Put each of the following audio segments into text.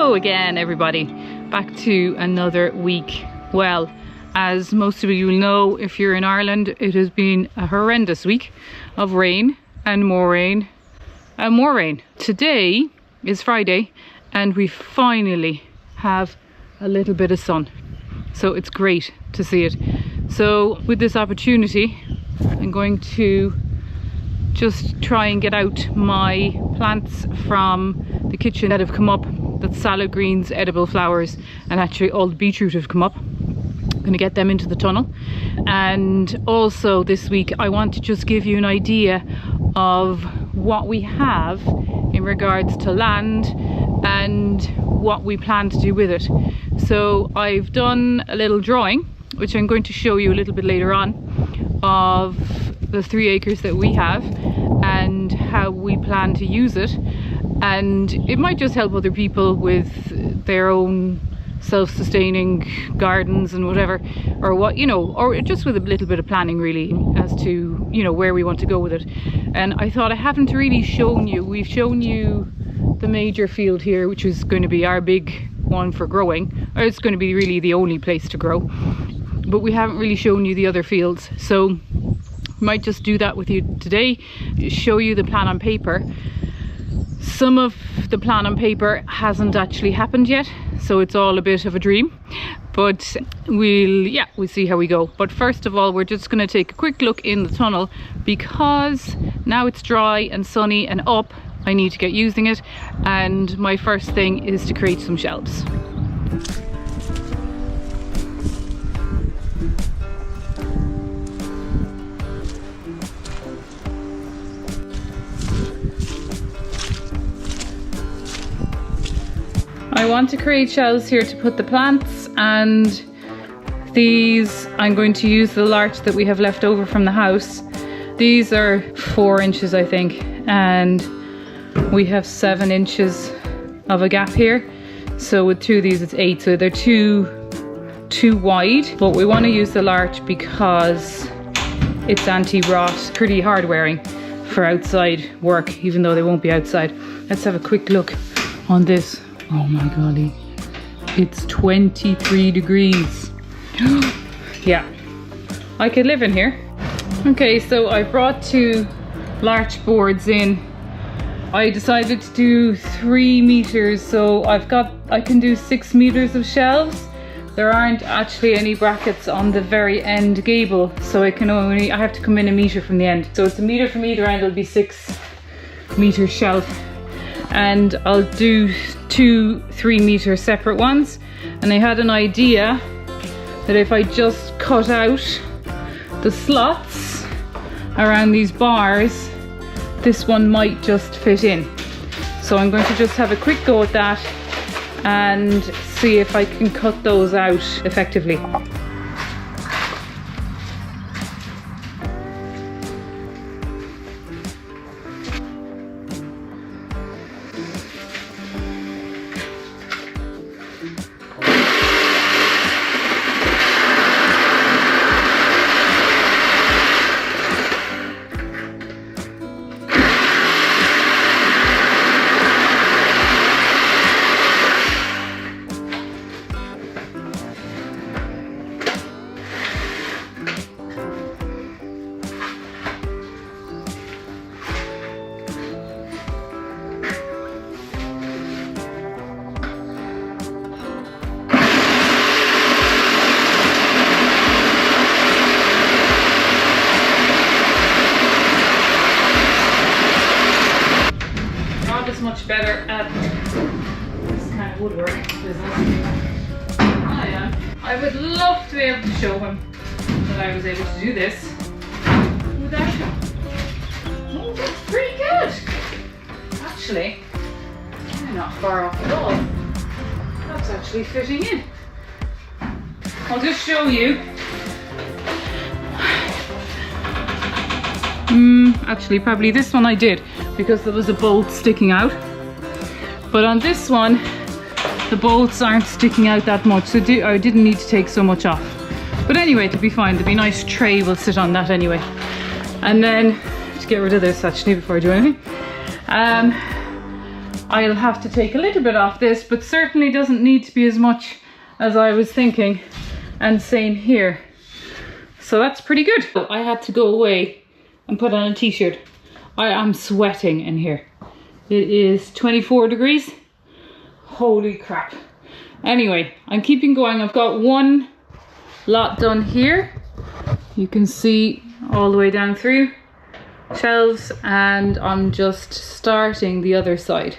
Hello again, everybody. Back to another week. Well, as most of you will know, if you're in Ireland, it has been a horrendous week of rain and more rain and more rain. Today is Friday and we finally have a little bit of sun. So it's great to see it. So with this opportunity, I'm going to just try and get out my plants from the kitchen that have come up. That's salad greens, edible flowers, and actually all the beetroot have come up. I'm going to get them into the tunnel. And also this week I want to just give you an idea of what we have in regards to land and what we plan to do with it. So I've done a little drawing, which I'm going to show you a little bit later on, of the 3 acres that we have and how we plan to use it. And it might just help other people with their own self-sustaining gardens and whatever, or what, you know, or just with a little bit of planning really as to, you know, where we want to go with it. And I thought I haven't really shown you, we've shown you the major field here, which is going to be our big one for growing, or it's going to be really the only place to grow, but we haven't really shown you the other fields. So I might just do that with you today, show you the plan on paper. Some of the plan on paper hasn't actually happened yet, so it's all a bit of a dream, but we'll see how we go. But first of all, we're just going to take a quick look in the tunnel, because now it's dry and sunny and up, I need to get using it, and my first thing is to create some shelves. I want to create shelves here to put the plants, and these I'm going to use the larch that we have left over from the house. These are 4 inches I think, and we have 7 inches of a gap here, so with 2 of these it's 8, so they're too wide. But we want to use the larch because it's anti-rot, pretty hard wearing for outside work, even though they won't be outside. Let's have a quick look on this. Oh my golly, it's 23 degrees. Yeah, I could live in here. Okay, so I brought 2 larch boards in. I decided to do 3 meters, so I can do 6 meters of shelves. There aren't actually any brackets on the very end gable, so I have to come in 1 meter from the end. So it's 1 meter from either end, it'll be 6 meter shelf. And I'll do 2 3-meter separate ones. And I had an idea that if I just cut out the slots around these bars, this one might just fit in. So I'm going to just have a quick go at that and see if I can cut those out effectively. Much better at this kind of woodwork business. I would love to be able to show him that I was able to do this without him. Oh, that's pretty good. Actually, I'm not far off at all. That's actually fitting in. I'll just show you. Actually, probably this one I did, because there was a bolt sticking out. But on this one, the bolts aren't sticking out that much, so I didn't need to take so much off. But anyway, it'll be fine. There'll be a nice tray will sit on that anyway. And then, to get rid of this actually before I do anything, I'll have to take a little bit off this, but certainly doesn't need to be as much as I was thinking, and same here. So that's pretty good. I had to go away and put on a t-shirt. I am sweating in here. It is 24 degrees. Holy crap. Anyway, I'm keeping going. I've got one lot done here. You can see all the way down through shelves, and I'm just starting the other side.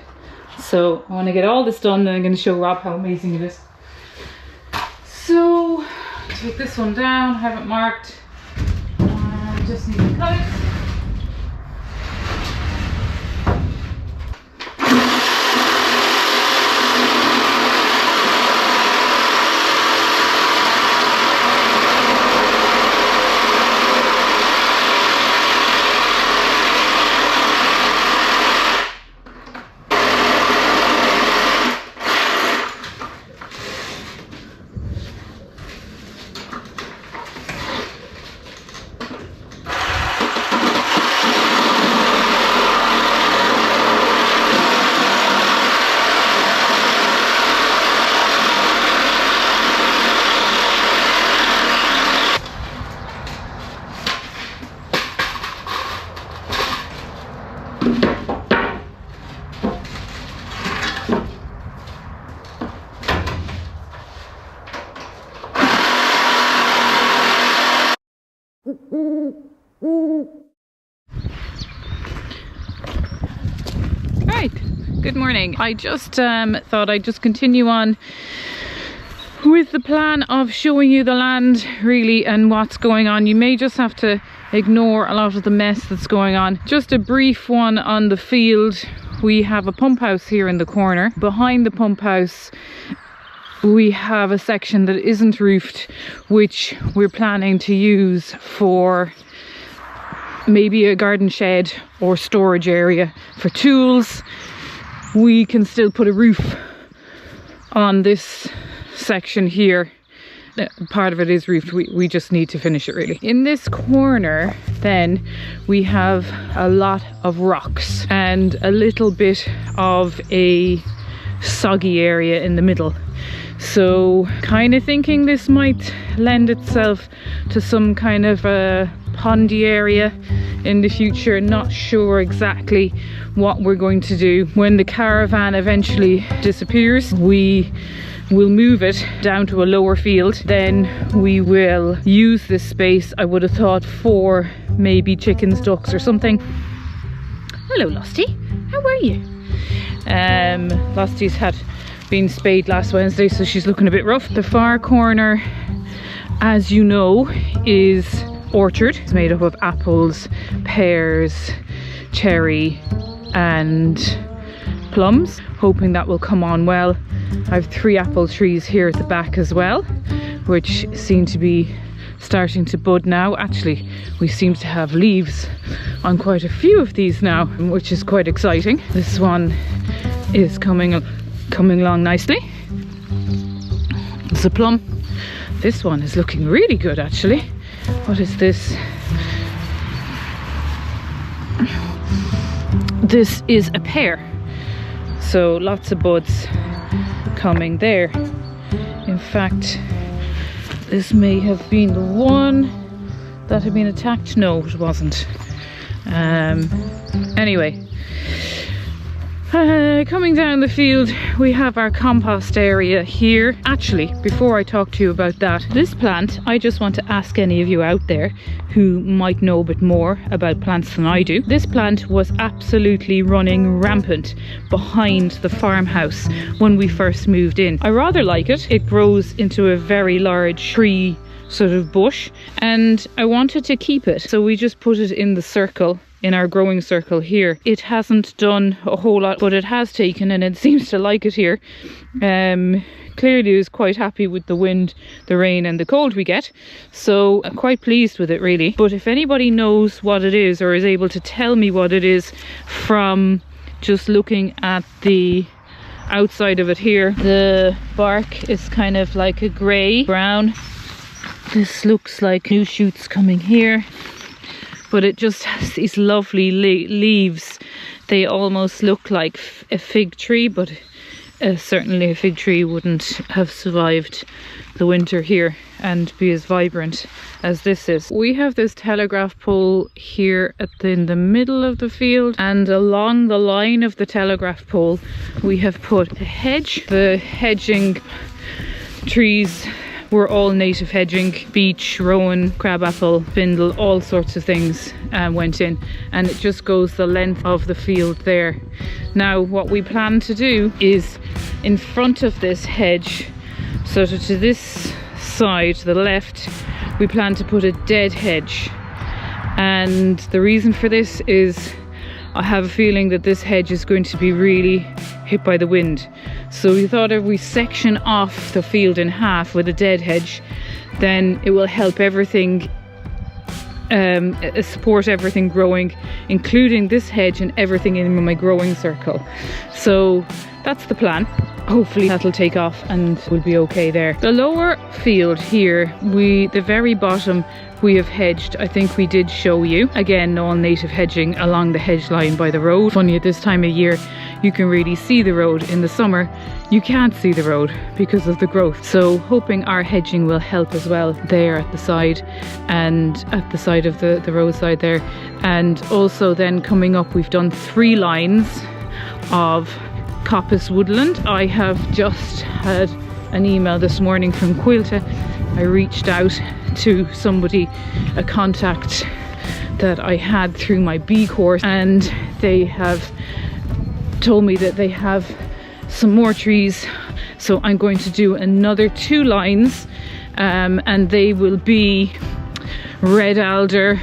So I want to get all this done, then I'm going to show Rob how amazing it is. So take this one down, have it marked. Just need to cut it. Right, good morning. I just thought I'd just continue on with the plan of showing you the land really and what's going on. You may just have to ignore a lot of the mess that's going on. Just a brief one on the field. We have a pump house here in the corner. Behind the pump house we have a section that isn't roofed, which we're planning to use for maybe a garden shed or storage area for tools. We can still put a roof on this section here. Part of it is roofed. We just need to finish it really. In this corner then we have a lot of rocks and a little bit of a soggy area in the middle. So kind of thinking this might lend itself to some kind of a pondy area in the future. Not sure exactly what we're going to do. When the caravan eventually disappears, we will move it down to a lower field. Then we will use this space, I would have thought, for maybe chickens, ducks or something. Hello Losty, how are you? Losty's had been spayed last Wednesday, so she's looking a bit rough. The far corner, as you know, is orchard. It's made up of apples, pears, cherry and plums. Hoping that will come on well. I have 3 apple trees here at the back as well, which seem to be starting to bud now. Actually, we seem to have leaves on quite a few of these now, which is quite exciting. This one is coming along nicely. It's a plum. This one is looking really good actually. What is this? This is a pear. So lots of buds coming there. In fact, this may have been the one that had been attacked. No, it wasn't. Anyway, coming down the field we have our compost area here. Actually, before I talk to you about that, this plant, I just want to ask any of you out there who might know a bit more about plants than I do. This plant was absolutely running rampant behind the farmhouse when we first moved in. I rather like it. It grows into a very large tree sort of bush, and I wanted to keep it, so we just put it in the circle, in our growing circle here. It hasn't done a whole lot, but it has taken, and it seems to like it here. Clearly is quite happy with the wind, the rain and the cold we get, so I'm quite pleased with it really. But if anybody knows what it is or is able to tell me what it is from just looking at the outside of it here, the bark is kind of like a grey brown. This looks like new shoots coming here. but it just has these lovely leaves. They almost look like a fig tree, but certainly a fig tree wouldn't have survived the winter here and be as vibrant as this is. We have this telegraph pole here in the middle of the field, and along the line of the telegraph pole we have put a hedge. The hedging trees were all native hedging. Beech, rowan, crabapple, spindle, all sorts of things went in, and it just goes the length of the field there. Now what we plan to do is, in front of this hedge, so to this side, the left, we plan to put a dead hedge. And the reason for this is I have a feeling that this hedge is going to be really hit by the wind. So we thought if we section off the field in half with a dead hedge, then it will help everything, support everything growing, including this hedge and everything in my growing circle. So that's the plan. Hopefully that'll take off and we'll be okay there. The lower field here, the very bottom, we have hedged. I think we did show you. Again, all native hedging along the hedge line by the road. Funny, at this time of year you can really see the road. In the summer you can't see the road because of the growth. So hoping our hedging will help as well there at the side, and at the side of the roadside there. And also then coming up, we've done 3 lines of coppice woodland. I have just had an email this morning from Quilta. I reached out to somebody, a contact that I had through my bee course, and they have told me that they have some more trees. So I'm going to do another 2 lines, and they will be red alder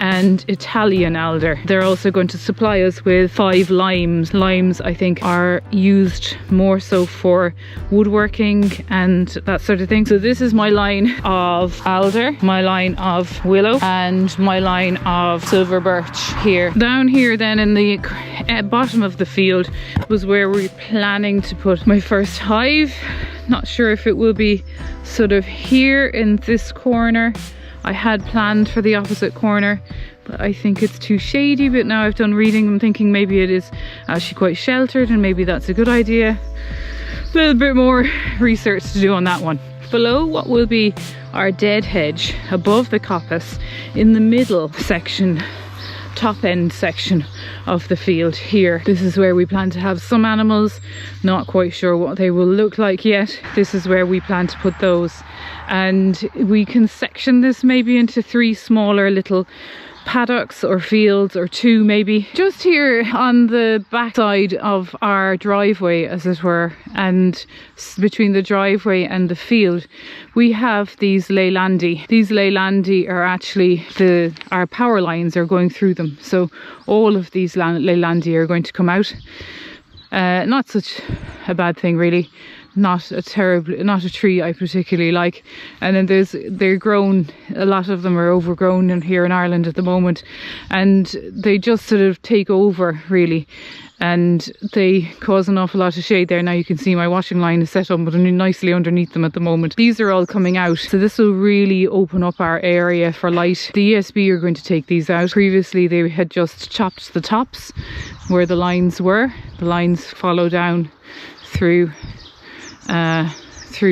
and Italian alder. They're also going to supply us with 5 limes. Limes, I think, are used more so for woodworking and that sort of thing. So this is my line of alder, my line of willow, and my line of silver birch here. Down here then in the bottom of the field was where we're planning to put my first hive. Not sure if it will be sort of here in this corner. I had planned for the opposite corner, but I think it's too shady. But now I've done reading, I'm thinking maybe it is actually quite sheltered, and maybe that's a good idea. A little bit more research to do on that one. Below what will be our dead hedge, above the coppice, in the middle section, top end section of the field here. This is where we plan to have some animals. Not quite sure what they will look like yet. This is where we plan to put those. And we can section this maybe into 3 smaller little paddocks or fields, or 2 maybe. Just here on the back side of our driveway, as it were, and between the driveway and the field, we have these leylandi. These leylandi are actually our power lines are going through them. So all of these leylandi are going to come out. Not such a bad thing really. Not a tree I particularly like. And then they're grown, a lot of them are overgrown in here in Ireland at the moment, and they just sort of take over really, and they cause an awful lot of shade there. Now you can see my washing line is set up but nicely underneath them at the moment. These are all coming out, so this will really open up our area for light. The ESB are going to take these out. Previously they had just chopped the tops where the lines were. The lines follow down through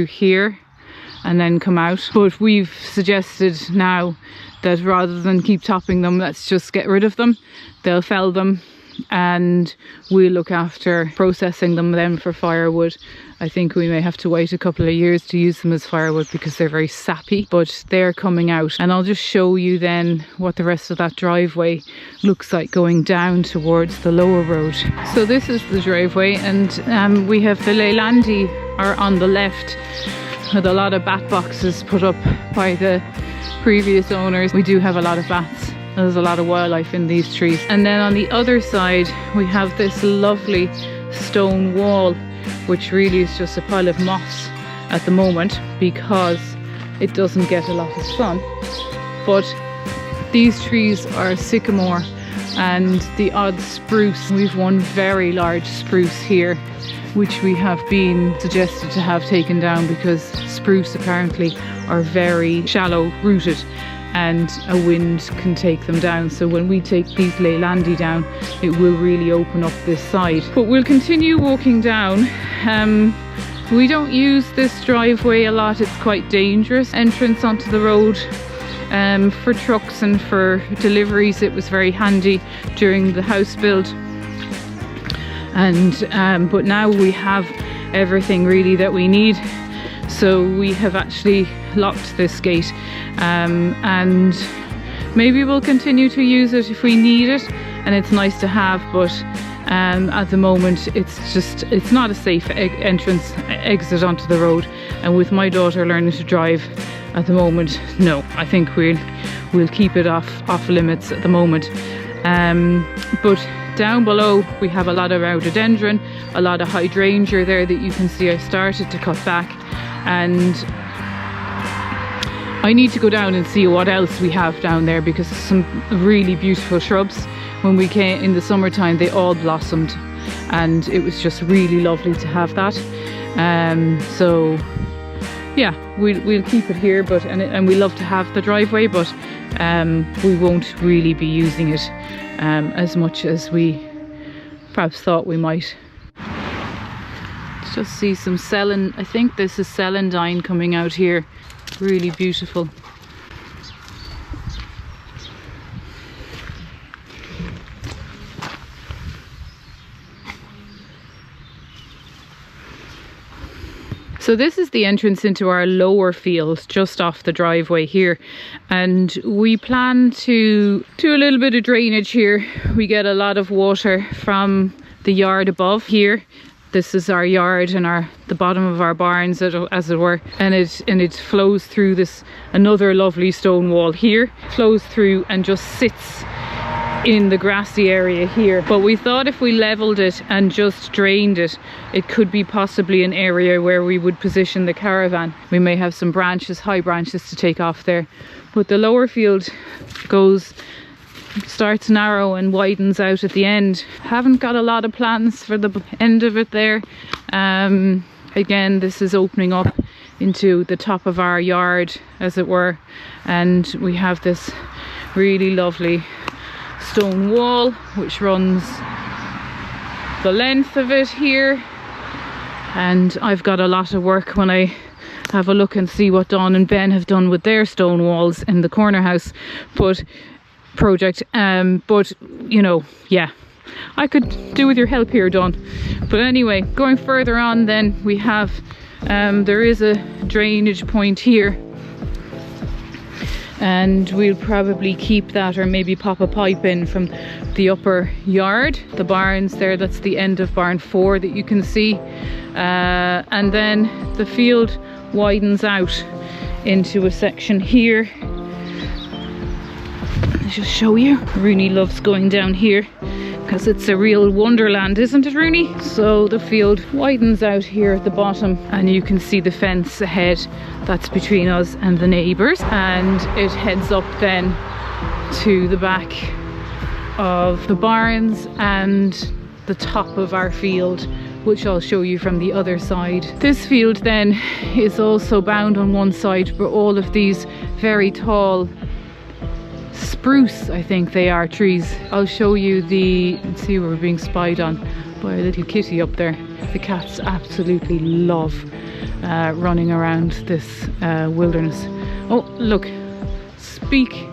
here and then come out, but we've suggested now that rather than keep topping them, let's just get rid of them. They'll fell them and we'll look after processing them then for firewood. I think we may have to wait a couple of years to use them as firewood because they're very sappy, but they're coming out. And I'll just show you then what the rest of that driveway looks like going down towards the lower road. So this is the driveway, and we have the leylandi are on the left with a lot of bat boxes put up by the previous owners. We do have a lot of bats. There's a lot of wildlife in these trees. And then on the other side we have this lovely stone wall, which really is just a pile of moss at the moment because it doesn't get a lot of sun. But these trees are sycamore and the odd spruce. We've one very large spruce here, which we have been suggested to have taken down because spruce apparently are very shallow rooted, and a wind can take them down. So when we take these Leylandi down, it will really open up this side. But we'll continue walking down. We don't use this driveway a lot. It's quite dangerous entrance onto the road. For trucks and for deliveries, it was very handy during the house build. And but now we have everything really that we need. So we have actually locked this gate, and maybe we'll continue to use it if we need it, and it's nice to have, but at the moment it's not a safe exit onto the road. And with my daughter learning to drive at the moment, no, I think we'll keep it off limits at the moment. But down below we have a lot of rhododendron, a lot of hydrangea there that you can see I started to cut back, and I need to go down and see what else we have down there, because some really beautiful shrubs. When we came in the summertime, they all blossomed, and it was just really lovely to have that. So yeah, we'll keep it here, but and we love to have the driveway, but we won't really be using it as much as we perhaps thought we might. Let's just see some I think this is celandine coming out here. Really beautiful. So this is the entrance into our lower field, just off the driveway here, and we plan to do a little bit of drainage here. We get a lot of water from the yard above here. This is our yard and the bottom of our barns, as it were, and it flows through this another lovely stone wall here, flows through and just sits in the grassy area here. But we thought if we leveled it and just drained it, it could be possibly an area where we would position the caravan. We may have some branches, high branches to take off there, but the lower field starts narrow and widens out at the end. Haven't got a lot of plans for the end of it there. Again, this is opening up into the top of our yard, as it were, and we have this really lovely stone wall which runs the length of it here. And I've got a lot of work when I have a look and see what Dawn and Ben have done with their stone walls in the corner house project. But you know, yeah, I could do with your help here, Dawn. But anyway, going further on, then we have there is a drainage point here, and we'll probably keep that, or maybe pop a pipe in from the upper yard, the barns there. That's the end of barn 4 that you can see, and then the field widens out into a section here. I'll just show you. Rooney loves going down here because it's a real wonderland, isn't it, Rooney? So the field widens out here at the bottom, and you can see the fence ahead. That's between us and the neighbours, and it heads up then to the back of the barns and the top of our field, which I'll show you from the other side. This field then is also bound on one side by all of these very tall spruce, I think they are, trees. I'll show you let's see, we're being spied on by a little kitty up there. The cats absolutely love running around this wilderness. Oh, look, speak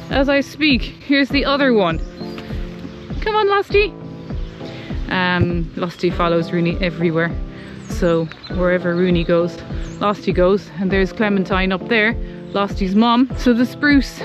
as I speak. Here's the other one. Come on, Losty. Losty follows Rooney everywhere, so wherever Rooney goes, Losty goes. And there's Clementine up there, Losty's mom. So the spruce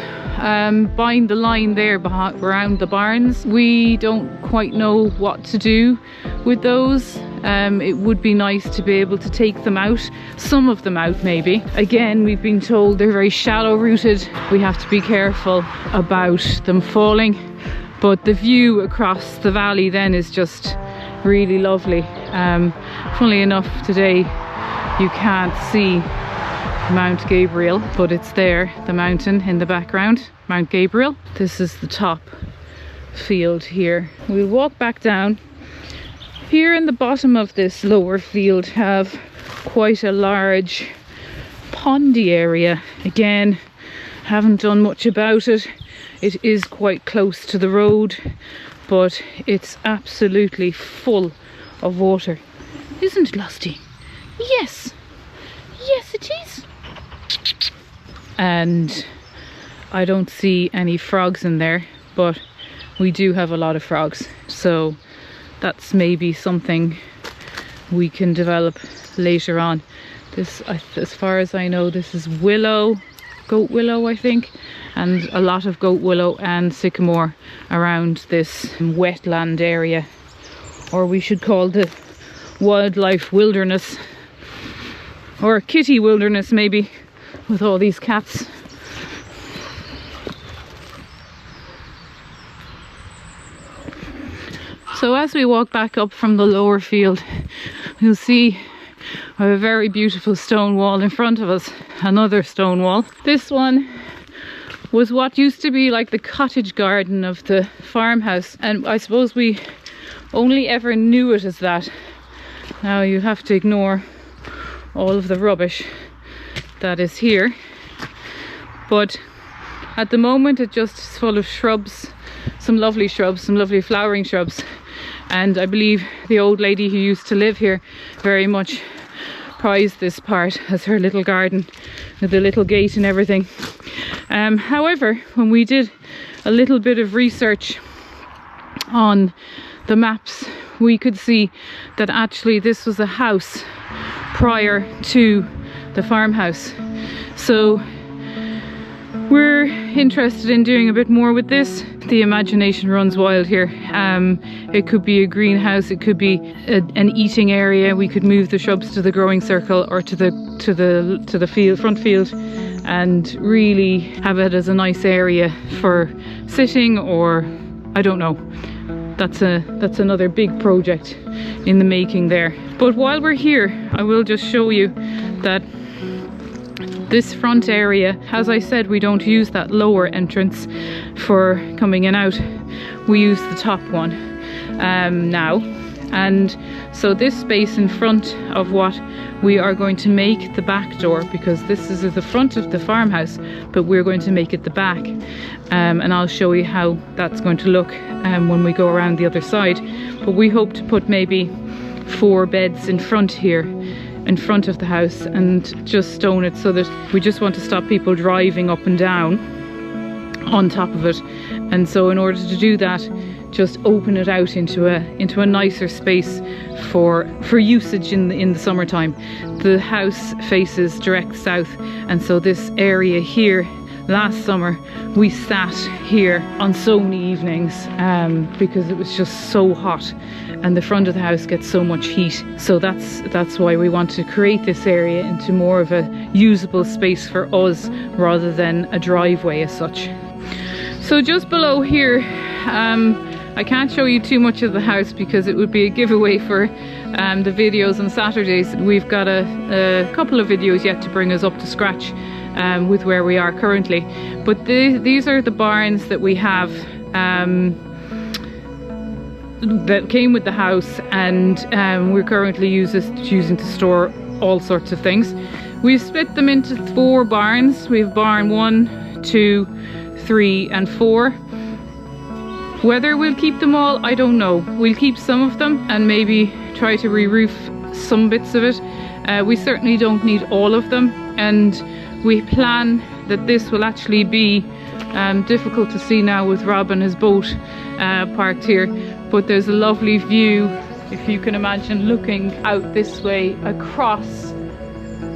bind the line there around the barns. We don't quite know what to do with those. It would be nice to be able to take them out, some of them out maybe. Again, we've been told they're very shallow rooted. We have to be careful about them falling. But the view across the valley then is just really lovely. Funnily enough, today you can't see Mount Gabriel, but it's there, the mountain in the background, Mount Gabriel. This is the top field here. We'll walk back down. Here in the bottom of this lower field have quite a large pondy area. Again, Haven't done much about it. It is quite close to the road, but it's absolutely full of water. Isn't it, Lusty? Yes. Yes, it is. And I don't see any frogs in there, but we do have a lot of frogs. So that's maybe something we can develop later on. This, as far as I know, this is willow, goat willow, I think, and a lot of goat willow and sycamore around this wetland area, or we should call the wildlife wilderness, or kitty wilderness maybe, with all these cats. So as we walk back up from the lower field, you'll see we have a very beautiful stone wall in front of us, another stone wall. This one was what used to be like the cottage garden of the farmhouse, and I suppose we only ever knew it as that. Now you have to ignore all of the rubbish that is here, but at the moment it just is full of shrubs, some lovely flowering shrubs. And I believe the old lady who used to live here very much prized this part as her little garden with the little gate and everything. However, when we did a little bit of research on the maps, we could see that actually this was a house prior to the farmhouse. So we're interested in doing a bit more with this. The imagination runs wild here. It could be a greenhouse, it could be an eating area. We could move the shrubs to the growing circle or to the field, front field, and really have it as a nice area for sitting, or I don't know. That's another big project in the making there. But while we're here, I will just show you that this front area, as I said, we don't use that lower entrance for coming in and out. We use the top one now. And so this space in front of what we are going to make the back door, because this is the front of the farmhouse, but we're going to make it the back. And I'll show you how that's going to look when we go around the other side. But we hope to put maybe 4 beds in front here, in front of the house, and just stone it so that we just want to stop people driving up and down on top of it. And so in order to do that, just open it out into a nicer space for usage in the summertime. The house faces direct south, and so this area here, last summer we sat here on so many evenings because it was just so hot, and the front of the house gets so much heat. So that's why we want to create this area into more of a usable space for us rather than a driveway as such. So just below here, I can't show you too much of the house because it would be a giveaway for the videos on Saturdays. We've got a couple of videos yet to bring us up to scratch with where we are currently. But these are the barns that we have that came with the house, and we're currently using to store all sorts of things. We've split them into 4 barns. We have barn 1, 2, 3 and 4. Whether we'll keep them all, I don't know. We'll keep some of them and maybe try to re-roof some bits of it. We certainly don't need all of them, and we plan that this will actually be difficult to see now with Rob and his boat parked here, but there's a lovely view, if you can imagine, looking out this way across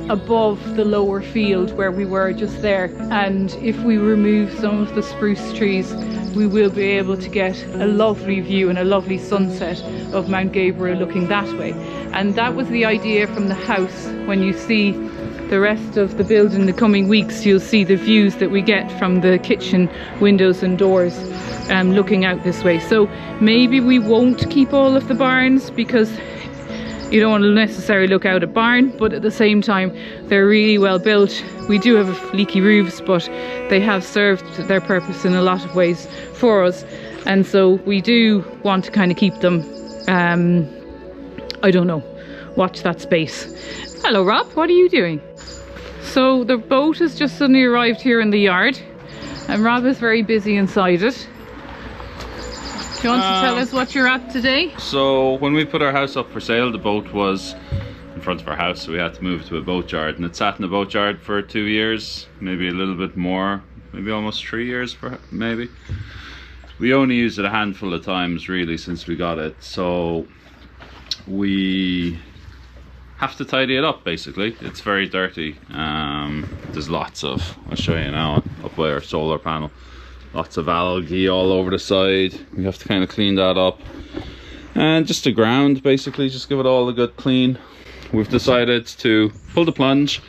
above the lower field where we were just there. And if we remove some of the spruce trees, we will be able to get a lovely view and a lovely sunset of Mount Gabriel looking that way. And that was the idea from the house. When you see the rest of the build in the coming weeks, you'll see the views that we get from the kitchen windows and doors looking out this way. So maybe we won't keep all of the barns because you don't want to necessarily look out a barn, but at the same time they're really well built. We do have leaky roofs, but they have served their purpose in a lot of ways for us, and so we do want to kind of keep them, I don't know, watch that space. Hello Rob, what are you doing? So the boat has just suddenly arrived here in the yard and Rob is very busy inside it. Do you want to tell us what you're at today? So when we put our house up for sale, the boat was in front of our house, so we had to move to a boat yard, and it sat in the boat yard for 2 years, maybe a little bit more, maybe almost 3 years maybe. We only used it a handful of times really since we got it, so we have to tidy it up basically. It's very dirty. There's lots of, I'll show you now up by our solar panel, lots of algae all over the side. We have to kind of clean that up, and just the ground basically, just give it all a good clean. We've decided to pull the plunge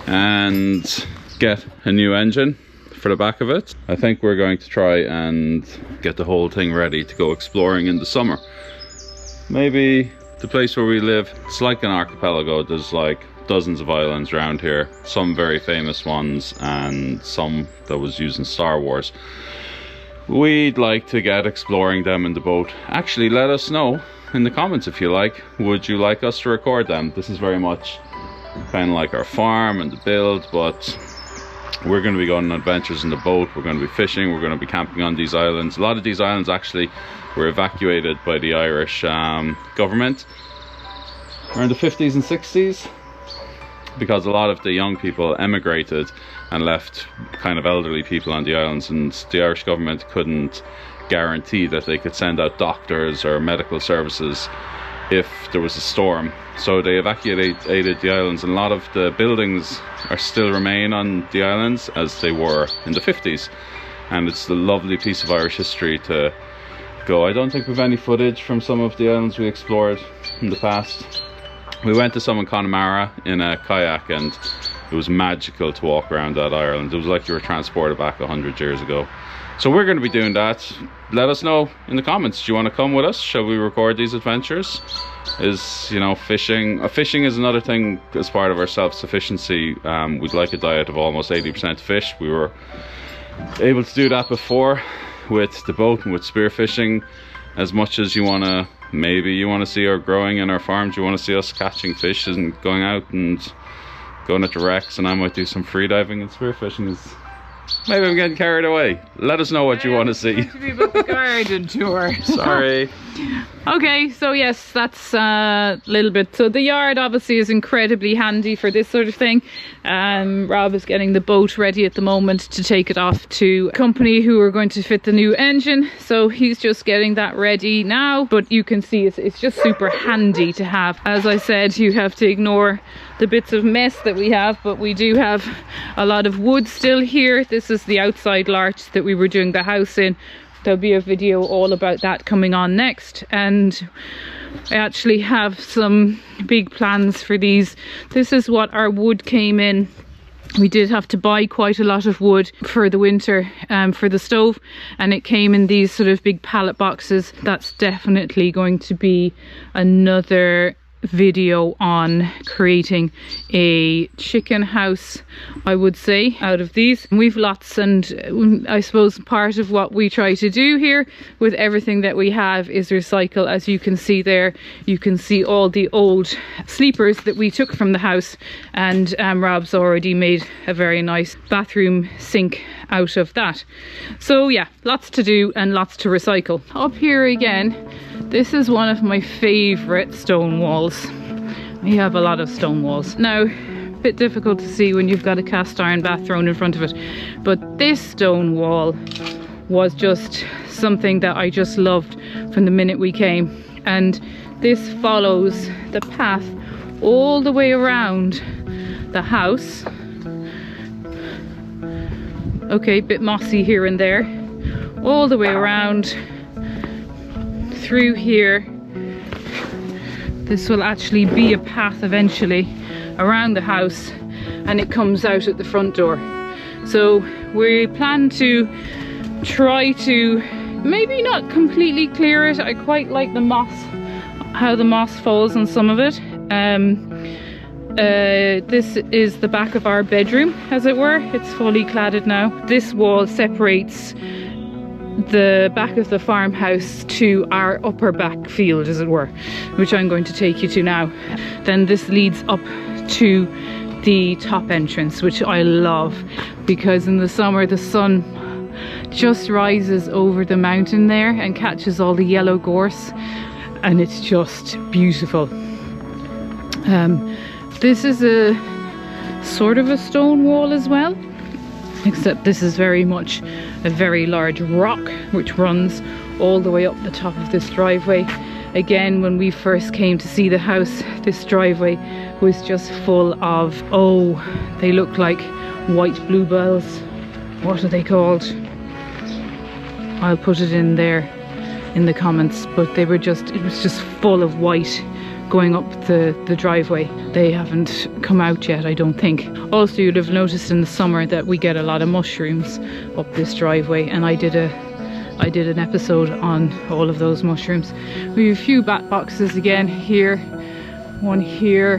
and get a new engine for the back of it. I think we're going to try and get the whole thing ready to go exploring in the summer. Maybe the place where we live, it's like an archipelago. There's like dozens of islands around here, some very famous ones and some that was used in Star Wars. We'd like to get exploring them in the boat. Actually, let us know in the comments if you like. Would you like us to record them? This is very much kind of like our farm and the build, but we're going to be going on adventures in the boat. We're going to be fishing, we're going to be camping on these islands. A lot of these islands actually were evacuated by the Irish government around the 50s and 60s, because a lot of the young people emigrated and left kind of elderly people on the islands, and the Irish government couldn't guarantee that they could send out doctors or medical services if there was a storm. So they evacuated the islands, and a lot of the buildings are still remain on the islands as they were in the 50s. And it's a lovely piece of Irish history to go. I don't think we've any footage from some of the islands we explored in the past. We went to some in Connemara in a kayak, and it was magical to walk around that island. It was like you were transported back 100 years ago. So we're going to be doing that. Let us know in the comments. Do you want to come with us? Shall we record these adventures? Is, you know, fishing. Fishing is another thing as part of our self-sufficiency. We'd like a diet of almost 80% fish. We were able to do that before with the boat and with spearfishing. As much as you want to, maybe you want to see our growing in our farms, you want to see us catching fish and going out and going at the wrecks, and I might do some free diving and spearfishing. Maybe I'm getting carried away. Let us know what you want to see. To be about the garden tour. Sorry. Okay, so yes, that's a little bit. So the yard obviously is incredibly handy for this sort of thing. Rob is getting the boat ready at the moment to take it off to a company who are going to fit the new engine. So he's just getting that ready now. But you can see it's just super handy to have. As I said, you have to ignore the bits of mess that we have, but we do have a lot of wood still here. This is the outside larch that we were doing the house in. There'll be a video all about that coming on next, and I actually have some big plans for these. This is what our wood came in. We did have to buy quite a lot of wood for the winter for the stove, and it came in these sort of big pallet boxes. That's definitely going to be another video on creating a chicken house, I would say, out of these. We've lots, and I suppose part of what we try to do here with everything that we have is recycle. As you can see there, you can see all the old sleepers that we took from the house, and Rob's already made a very nice bathroom sink out of that. So yeah, lots to do and lots to recycle. Up here again, this is one of my favorite stone walls. We have a lot of stone walls. Now, a bit difficult to see when you've got a cast iron bath thrown in front of it, but this stone wall was just something that I just loved from the minute we came. And this follows the path all the way around the house. Okay, a bit mossy here and there, all the way around through here. This will actually be a path eventually around the house, and it comes out at the front door. So we plan to try to maybe not completely clear it. I quite like the moss, how the moss falls on some of it. This is the back of our bedroom, as it were. It's fully cladded now. This wall separates the back of the farmhouse to our upper back field, as it were, which I'm going to take you to now. Then this leads up to the top entrance, which I love, because in the summer the sun just rises over the mountain there and catches all the yellow gorse, and it's just beautiful. This is a sort of a stone wall as well, except this is very much a very large rock which runs all the way up the top of this driveway. Again, when we first came to see the house, this driveway was just full of, oh, they look like white bluebells. What are they called? I'll put it in there in the comments, but they were just, it was just full of white going up the driveway. They haven't come out yet, I don't think. Also, you'd have noticed in the summer that we get a lot of mushrooms up this driveway, and I did an episode on all of those mushrooms. We have a few bat boxes again here, one here.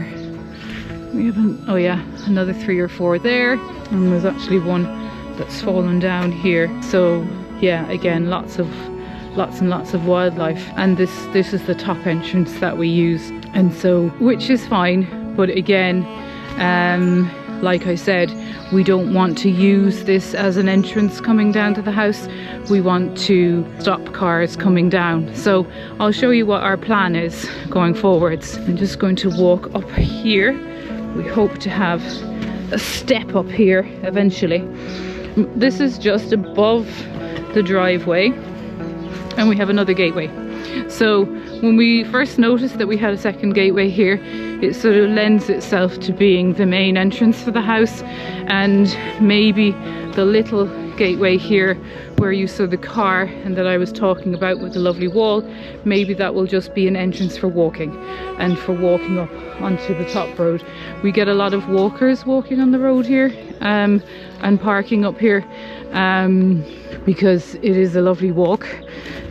We have oh yeah, another 3 or 4 there, and there's actually one that's fallen down here. So yeah, again, lots and lots of wildlife. And this is the top entrance that we use, and so, which is fine, but again, like I said, we don't want to use this as an entrance coming down to the house. We want to stop cars coming down. So I'll show you what our plan is going forwards. I'm just going to walk up here. We hope to have a step up here eventually. This is just above the driveway, and we have another gateway. So when we first noticed that we had a second gateway here, it sort of lends itself to being the main entrance for the house, and maybe the little gateway here where you saw the car and that I was talking about with the lovely wall, maybe that will just be an entrance for walking and for walking up onto the top road. We get a lot of walkers walking on the road here and parking up here because it is a lovely walk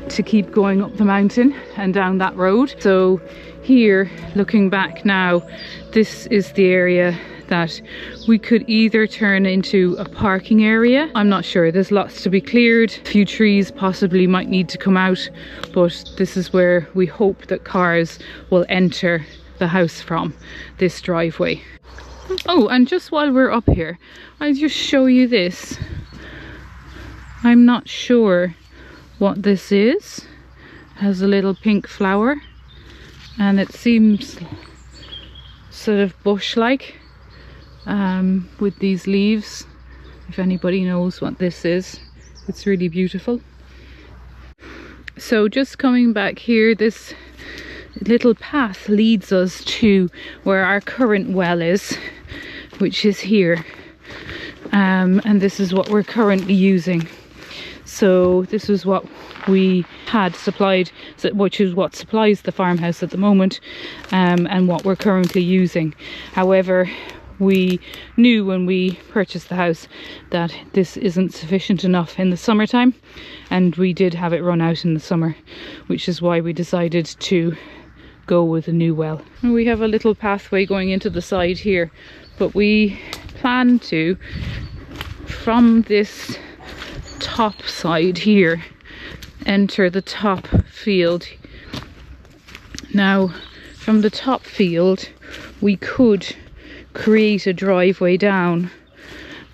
to keep going up the mountain and down that road. So here, looking back now, this is the area that we could either turn into a parking area. I'm not sure, there's lots to be cleared. A few trees possibly might need to come out, but this is where we hope that cars will enter the house from, this driveway. Oh, and just while we're up here, I'll just show you this. I'm not sure what this is. It has a little pink flower, and it seems sort of bush-like with these leaves. If anybody knows what this is, it's really beautiful. So just coming back here, this little path leads us to where our current well is, which is here, and this is what we're currently using. So this is what we had supplied, which is what supplies the farmhouse at the moment, and what we're currently using. However, we knew when we purchased the house that this isn't sufficient enough in the summertime, and we did have it run out in the summer, which is why we decided to go with a new well. And we have a little pathway going into the side here, but we plan to, from this top side here, enter the top field. Now, from the top field we could create a driveway down,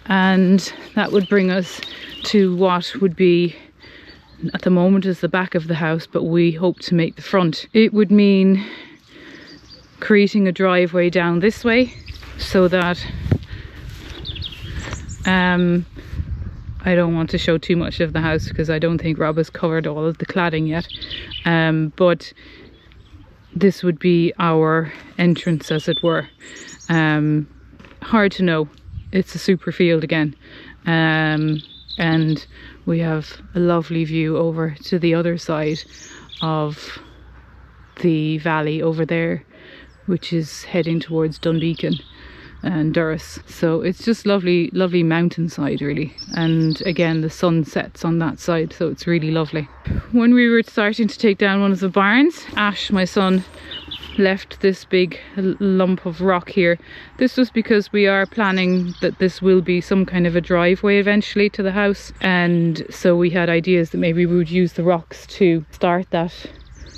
and that would bring us to what would be, at the moment, is the back of the house, but we hope to make the front. It would mean creating a driveway down this way, so that I don't want to show too much of the house because I don't think Rob has covered all of the cladding yet, but this would be our entrance, as it were. Hard to know, it's a super field again, and we have a lovely view over to the other side of the valley over there, which is heading towards Dunbeacon and Durris. So it's just lovely mountainside really, and again the sun sets on that side, so it's really lovely. When we were starting to take down one of the barns, Ash, my son, left this big lump of rock here. This was because we are planning that this will be some kind of a driveway eventually to the house, and so we had ideas that maybe we would use the rocks to start that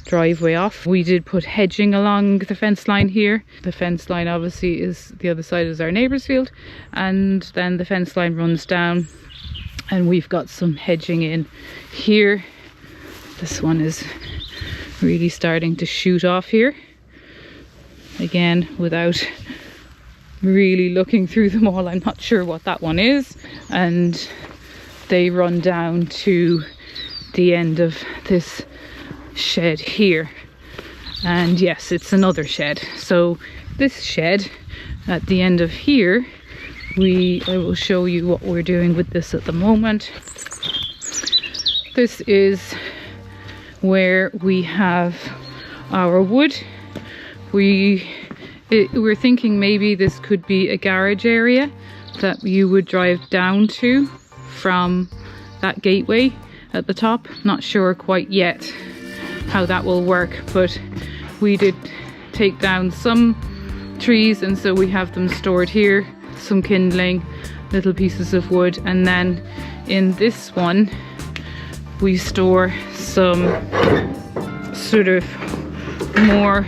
driveway off. We did put hedging along the fence line here. The fence line obviously is the other side is our neighbour's field, and then the fence line runs down and we've got some hedging in here. This one is really starting to shoot off here. Again, without really looking through them all, I'm not sure what that one is. And they run down to the end of this shed here. And yes, it's another shed. So this shed at the end of here, I will show you what we're doing with this at the moment. This is where we have our wood. We're thinking maybe this could be a garage area that you would drive down to from that gateway at the top. Not sure quite yet how that will work, but we did take down some trees and so we have them stored here, some kindling, little pieces of wood, and then in this one we store some sort of more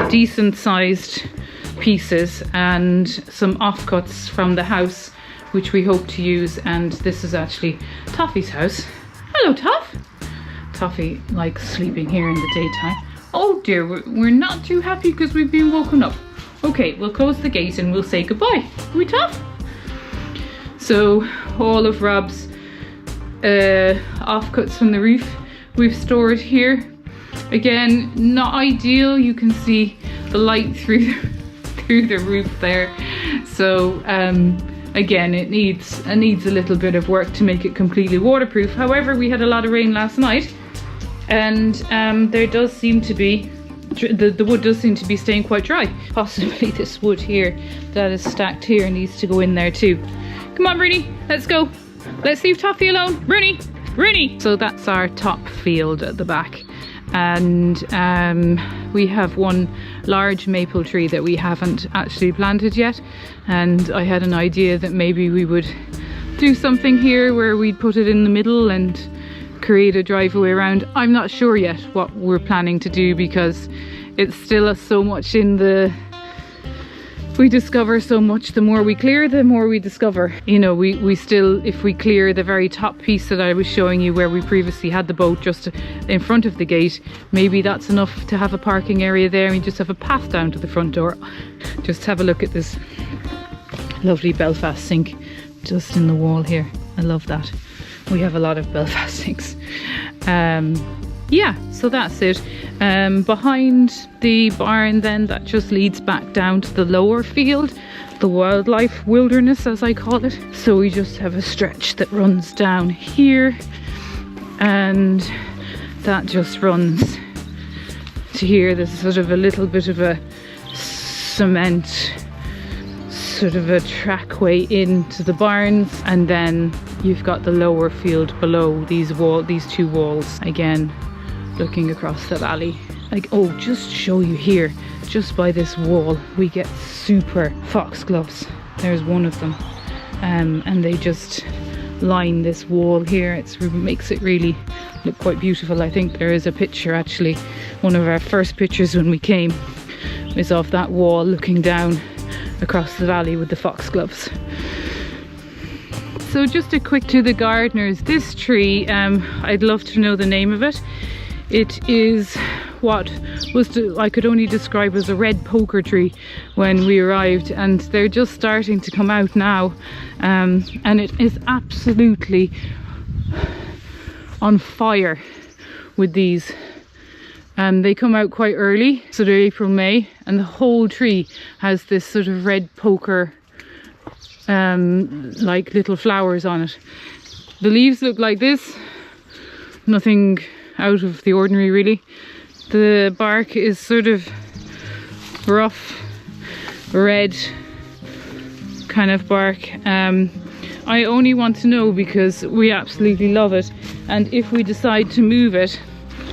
decent sized pieces and some offcuts from the house which we hope to use. And this is actually Toffee's house. Hello, Toff. Toffee likes sleeping here in the daytime. Oh dear, we're not too happy because we've been woken up. Okay, we'll close the gate and we'll say goodbye. Are we, Toff? So all of Rob's offcuts from the roof we've stored here. Again, not ideal. You can see the light through the roof there. So again, it needs a little bit of work to make it completely waterproof. However, we had a lot of rain last night, and there does seem to be the wood does seem to be staying quite dry. Possibly this wood here that is stacked here needs to go in there too. Come on, Rooney, let's go. Let's leave Toffee alone. Rooney. So that's our top field at the back. And we have one large maple tree that we haven't actually planted yet, and I had an idea that maybe we would do something here where we'd put it in the middle and create a driveway around. I'm not sure yet what we're planning to do because it's still so much in the... We discover so much. The more we clear, the more we discover. You know, we still, if we clear the very top piece that I was showing you where we previously had the boat just in front of the gate, maybe that's enough to have a parking area there and we just have a path down to the front door. Just have a look at this lovely Belfast sink just in the wall here. I love that. We have a lot of Belfast sinks. Yeah, so that's it. Behind the barn then, that just leads back down to the lower field, the wilderness as I call it. So we just have a stretch that runs down here and that just runs to here. There's sort of a little bit of a cement sort of a trackway into the barns, and then you've got the lower field below these two walls again, looking across the valley. Like, oh, just show you here, just by this wall we get super foxgloves. There's one of them, and they just line this wall here. It makes it really look quite beautiful. I think there is a picture, actually one of our first pictures when we came is of that wall looking down across the valley with the foxgloves. So just a quick to the gardeners. This tree, I'd love to know the name of it. It is what I could only describe as a red poker tree when we arrived, and they're just starting to come out now, and it is absolutely on fire with these. They come out quite early, so they're April, May, and the whole tree has this sort of red poker like little flowers on it. The leaves look like this, nothing out of the ordinary really. The bark is sort of rough red kind of bark. I only want to know because we absolutely love it, and if we decide to move it,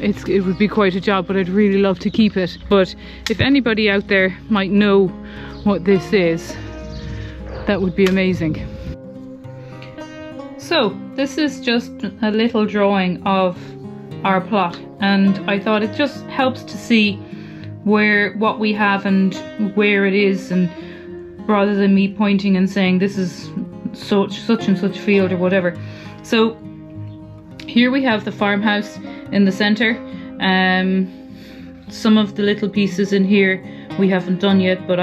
it would be quite a job, but I'd really love to keep it. But if anybody out there might know what this is, that would be amazing. So this is just a little drawing of our plot, and I thought it just helps to see what we have and where it is, and rather than me pointing and saying this is such and such field or whatever. So here we have the farmhouse in the center. Some of the little pieces in here we haven't done yet, but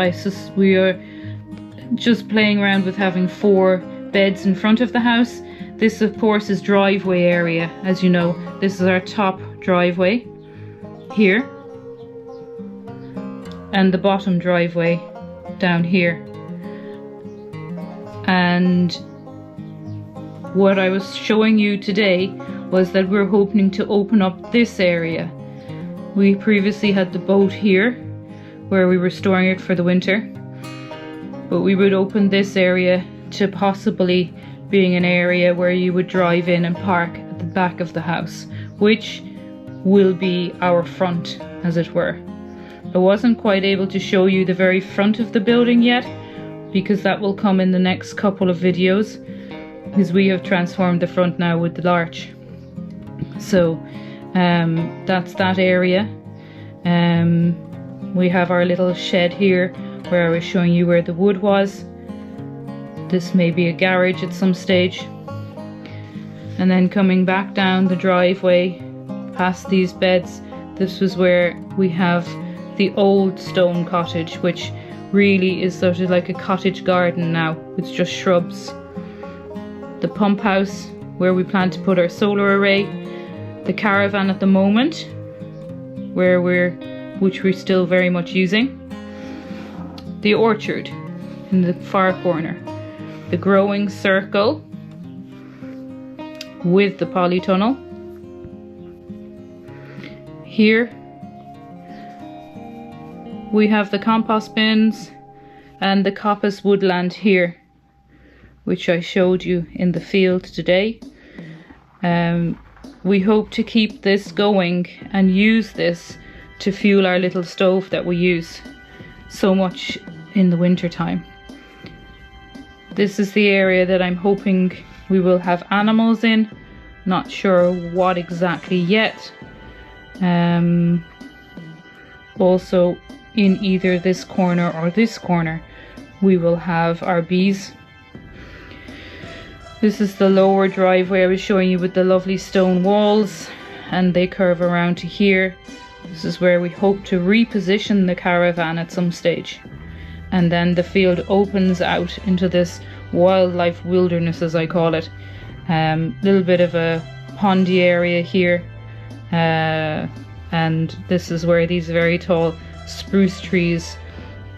we are just playing around with having 4 beds in front of the house. This of course is driveway area. As you know, this is our top driveway here, and the bottom driveway down here. And what I was showing you today was that we're hoping to open up this area. We previously had the boat here where we were storing it for the winter, but we would open this area to possibly being an area where you would drive in and park at the back of the house, which will be our front, as it were. I wasn't quite able to show you the very front of the building yet, because that will come in the next couple of videos, because we have transformed the front now with the larch. So that's that area. We have our little shed here where I was showing you where the wood was. This may be a garage at some stage. And then coming back down the driveway past these beds, this was where we have the old stone cottage, which really is sort of like a cottage garden now with just shrubs. The pump house where we plan to put our solar array, the caravan at the moment which we're still very much using, the orchard in the far corner, the growing circle with the polytunnel. Here we have the compost bins and the coppice woodland here, which I showed you in the field today. We hope to keep this going and use this to fuel our little stove that we use so much in the winter time. This is the area that I'm hoping we will have animals in. Not sure what exactly yet. Also in either this corner or this corner we will have our bees. This is the lower driveway I was showing you with the lovely stone walls, and they curve around to here. This is where we hope to reposition the caravan at some stage. And then the field opens out into this wildlife wilderness, as I call it. Little bit of a pondy area here. And this is where these very tall spruce trees,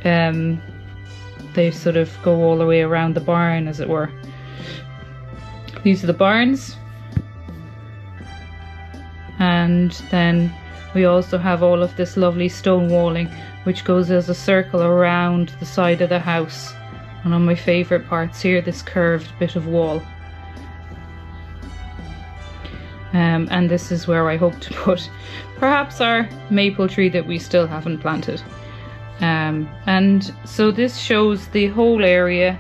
they sort of go all the way around the barn, as it were. These are the barns. And then we also have all of this lovely stone walling, which goes as a circle around the side of the house. One of my favourite parts here, this curved bit of wall. And this is where I hope to put perhaps our maple tree that we still haven't planted. And so this shows the whole area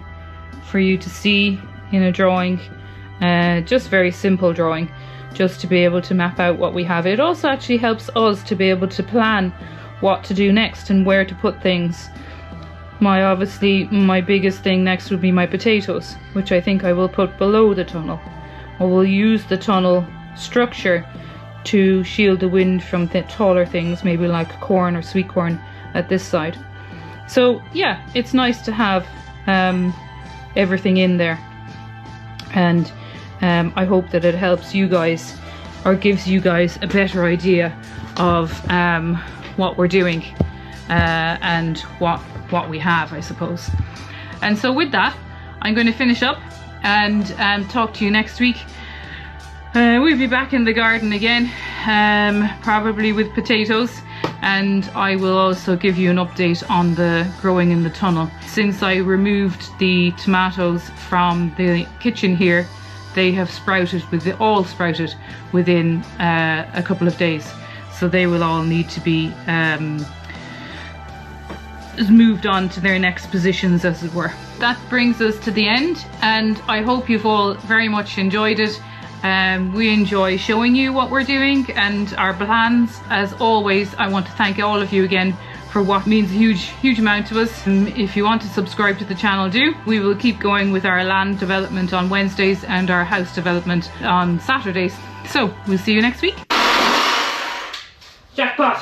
for you to see in a drawing. Just very simple drawing, just to be able to map out what we have. It also actually helps us to be able to plan what to do next and where to put things. My biggest thing next would be my potatoes, which I think I will put below the tunnel, or will use the tunnel structure to shield the wind from the taller things, maybe like corn or sweet corn at this side. So yeah, it's nice to have everything in there, and I hope that it helps you guys, or gives you guys a better idea of what we're doing and what we have, I suppose. And so with that, I'm going to finish up and talk to you next week. We'll be back in the garden again, probably with potatoes, and I will also give you an update on the growing in the tunnel. Since I removed the tomatoes from the kitchen here, they have all sprouted within a couple of days, so they will all need to be moved on to their next positions, as it were. That brings us to the end, and I hope you've all very much enjoyed it. We enjoy showing you what we're doing and our plans. As always, I want to thank all of you again for what means a huge amount to us. If you want to subscribe to the channel, do. We will keep going with our land development on Wednesdays and our house development on Saturdays. So we'll see you next week. Jackpot!